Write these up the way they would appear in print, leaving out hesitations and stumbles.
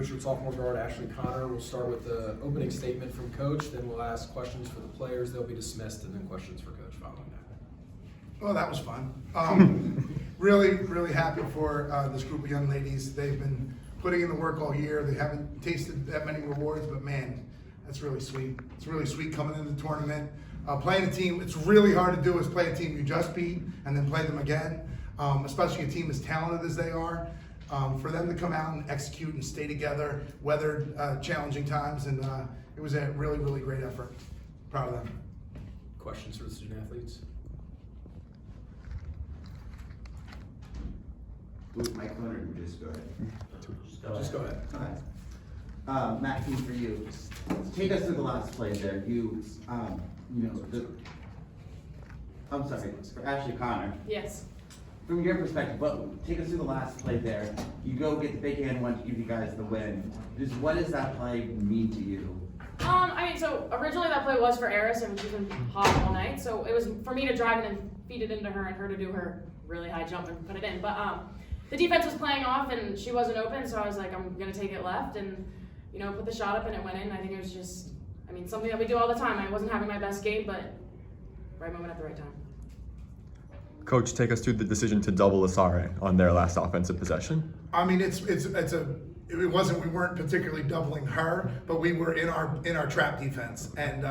redshirt sophomore guard Ashleigh Connor. We'll start with the opening statement from Coach, then we'll ask questions for the players. They'll be dismissed, and then questions for Coach following that. Well, that was fun. Really happy for this group of young ladies. They've been putting in the work all year. They haven't tasted that many rewards, but man, that's really sweet. It's really sweet coming into the tournament. Playing a team, it's really hard to do is play a team you just beat and then play them again, especially a team as talented as they are. For them to come out and execute and stay together, weathered challenging times, and it was a really great effort. Proud of them. Questions for the student athletes? Mike Connor, you just go ahead. Just go ahead. Okay. Matt, for you, take us through the last play there. I'm sorry, for Ashleigh Connor. Yes. From your perspective, take us through the last play there. You go get the big hand one to give you guys the win. Just what does that play mean to you? So originally that play was for Ayisse, and she's been hot all night. So it was for me to drive and then feed it into her and her to do her really high jump and put it in. But the defense was playing off and she wasn't open, so I was like, I'm gonna take it left and put the shot up and it went in. I think it was just, something that we do all the time. I wasn't having my best game, but right moment at the right time. Coach, take us through the decision to double Asare on their last offensive possession. It wasn't, we weren't particularly doubling her, but we were in our trap defense, and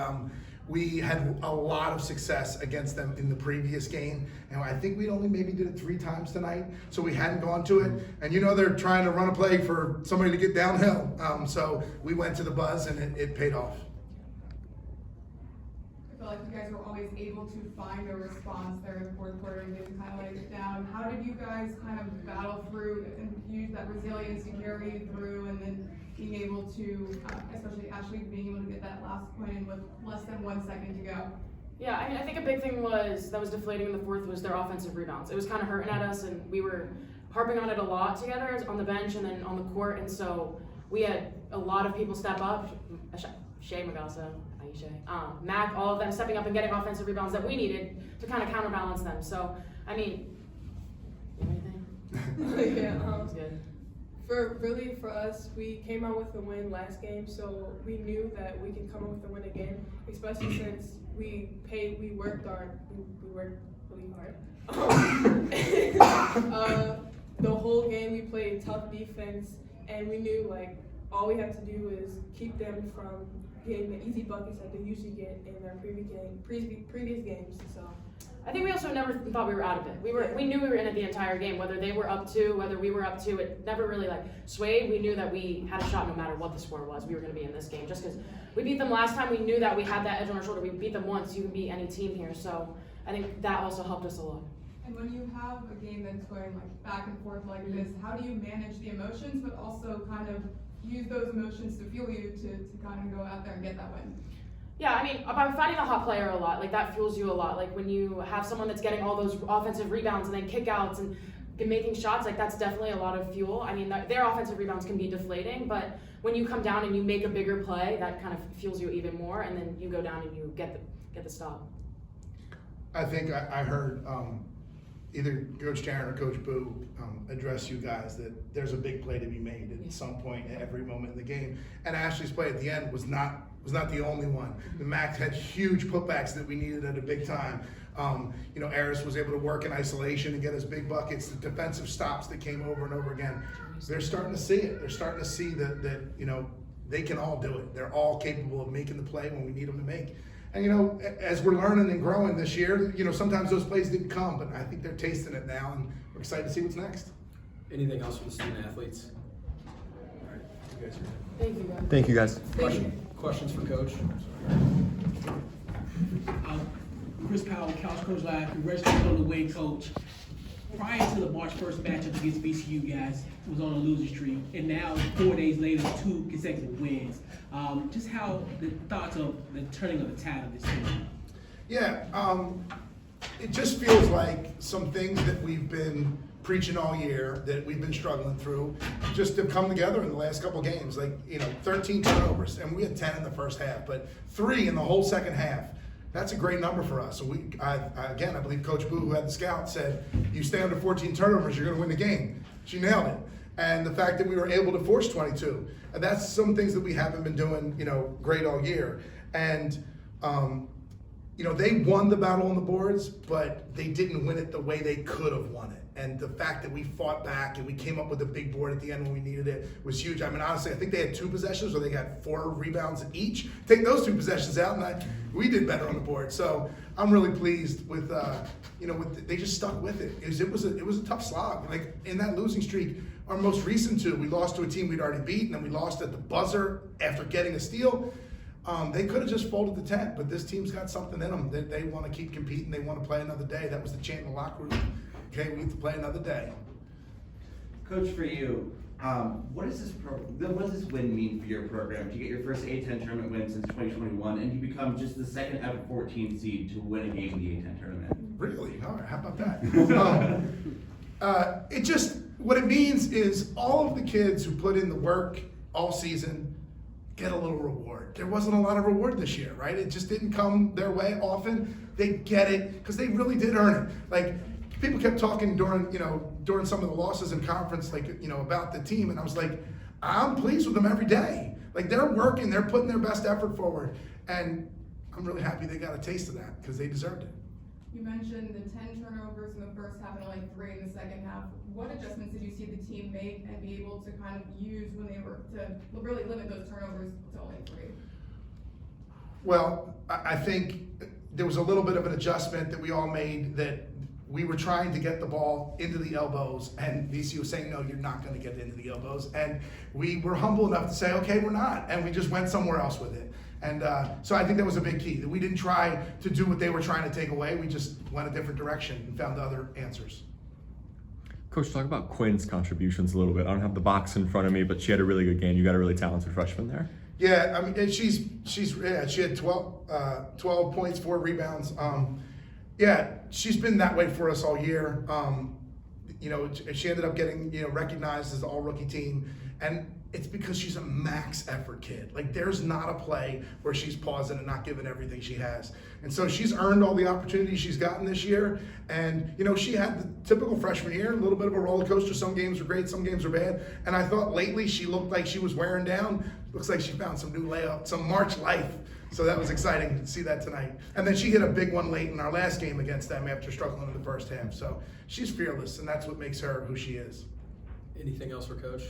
we had a lot of success against them in the previous game, and I think we only maybe did it 3 times tonight, so we hadn't gone to it. And they're trying to run a play for somebody to get downhill, so we went to the buzz and it paid off. I feel like you guys were always able to find a response there in the fourth quarter and didn't kind of let it get down. How did you guys kind of battle through and use that resilience to carry you through, and then being able to, especially Ashleigh, being able to get that last point in with less than 1 second to go? Yeah, I think a big thing that was deflating in the fourth was their offensive rebounds. It was kind of hurting at us, and we were harping on it a lot together on the bench and then on the court, and so we had a lot of people step up. Ayisse Magassa, Ayisse, Mac, all of them stepping up and getting offensive rebounds that we needed to kind of counterbalance them. So, you have anything? Yeah, That's good. For us, we came out with a win last game, so we knew that we can come out with a win again, especially since we worked really hard. The whole game we played tough defense, and we knew all we have to do is keep them from getting the easy buckets that they usually get in their previous games. So I think we also never thought we were out of it. We knew we were in it the entire game, whether they were up 2, whether we were up 2. It never really swayed. We knew that we had a shot no matter what the score was. We were going to be in this game just because we beat them last time. We knew that we had that edge on our shoulder. We beat them once. You can beat any team here. So I think that also helped us a lot. And when you have a game that's going back and forth like this, how do you manage the emotions, but also kind of use those emotions to fuel you to kind of go out there and get that win? Yeah, by finding the hot player a lot, that fuels you a lot. When you have someone that's getting all those offensive rebounds and then kickouts and making shots, that's definitely a lot of fuel. Their offensive rebounds can be deflating, but when you come down and you make a bigger play, that kind of fuels you even more, and then you go down and you get the stop. I think I heard either Coach Tarrant or Coach Boo address you guys that there's a big play to be made at some point at every moment in the game. And Ashleigh's play at the end was not the only one. The Max had huge putbacks that we needed at a big time. Ayisse was able to work in isolation and get us big buckets. The defensive stops that came over and over again. They're starting to see it. They're starting to see that they can all do it. They're all capable of making the play when we need them to make. And as we're learning and growing this year, sometimes those plays didn't come, but I think they're tasting it now, and we're excited to see what's next. Anything else for the student athletes? All right, you guys are Thank you, guys. Thank you, guys. Questions for Coach? Chris Powell, Couch Coach Live. Congratulations on the win, Coach. Prior to the March 1st matchup against VCU, guys was on a losing streak, and now 4 days later, 2 consecutive wins. Just how the thoughts of the turning of the tide of this team? Yeah, it just feels like some things that we've been preaching all year, that we've been struggling through, just have come together in the last couple games. 13 turnovers, and we had 10 in the first half, but 3 in the whole second half. That's a great number for us. So I believe Coach Boo, who had the scout, said, you stay under 14 turnovers, you're going to win the game. She nailed it. And the fact that we were able to force 22. And that's some things that we haven't been doing, great all year. And, they won the battle on the boards, but they didn't win it the way they could have won it. And the fact that we fought back and we came up with a big board at the end when we needed it was huge. I mean, honestly, I think they had 2 possessions where they got 4 rebounds each. Take those 2 possessions out, and we did better on the board. So I'm really pleased with, they just stuck with it. It was a tough slog. Like in that losing streak, our most recent 2, we lost to a team we'd already beaten, and we lost at the buzzer after getting a steal. They could have just folded the tent, but this team's got something in them. They want to keep competing. They want to play another day. That was the chant in the locker room. Okay, we get to play another day. Coach, for you, what does this win mean for your program? To get your first A10 tournament win since 2021, and you become just the second ever 14 seed to win a game in the A10 tournament. Really? All right, how about that? What it means is all of the kids who put in the work all season get a little reward. There wasn't a lot of reward this year, right? It just didn't come their way often. They get it because they really did earn it. Like, people kept talking during some of the losses in conference, about the team, and I was like, I'm pleased with them every day. Like, they're working, they're putting their best effort forward, and I'm really happy they got a taste of that because they deserved it. You mentioned the 10 turnovers in the first half and only 3 in the second half. What adjustments did you see the team make and be able to kind of use when they were to really limit those turnovers to only 3? Well, I think there was a little bit of an adjustment that we all made, that we were trying to get the ball into the elbows, and VCU was saying, no, you're not going to get into the elbows. And we were humble enough to say, okay, we're not. And we just went somewhere else with it. And so I think that was a big key, that we didn't try to do what they were trying to take away. We just went a different direction and found other answers. Coach, talk about Quinn's contributions a little bit. I don't have the box in front of me, but she had a really good game. You got a really talented freshman there. Yeah, I mean, and she had 12 points, 4 rebounds. She's been that way for us all year. She ended up getting, recognized as the all-rookie team, and it's because she's a max effort kid. Like, there's not a play where she's pausing and not giving everything she has. And so she's earned all the opportunities she's gotten this year. And, you know, she had the typical freshman year, a little bit of a roller coaster. Some games were great, some games were bad. And I thought lately she looked like she was wearing down. Looks like she found some new layup, some March life. So that was exciting to see that tonight. And then she hit a big one late in our last game against them after struggling in the first half. So she's fearless, and that's what makes her who she is. Anything else for Coach?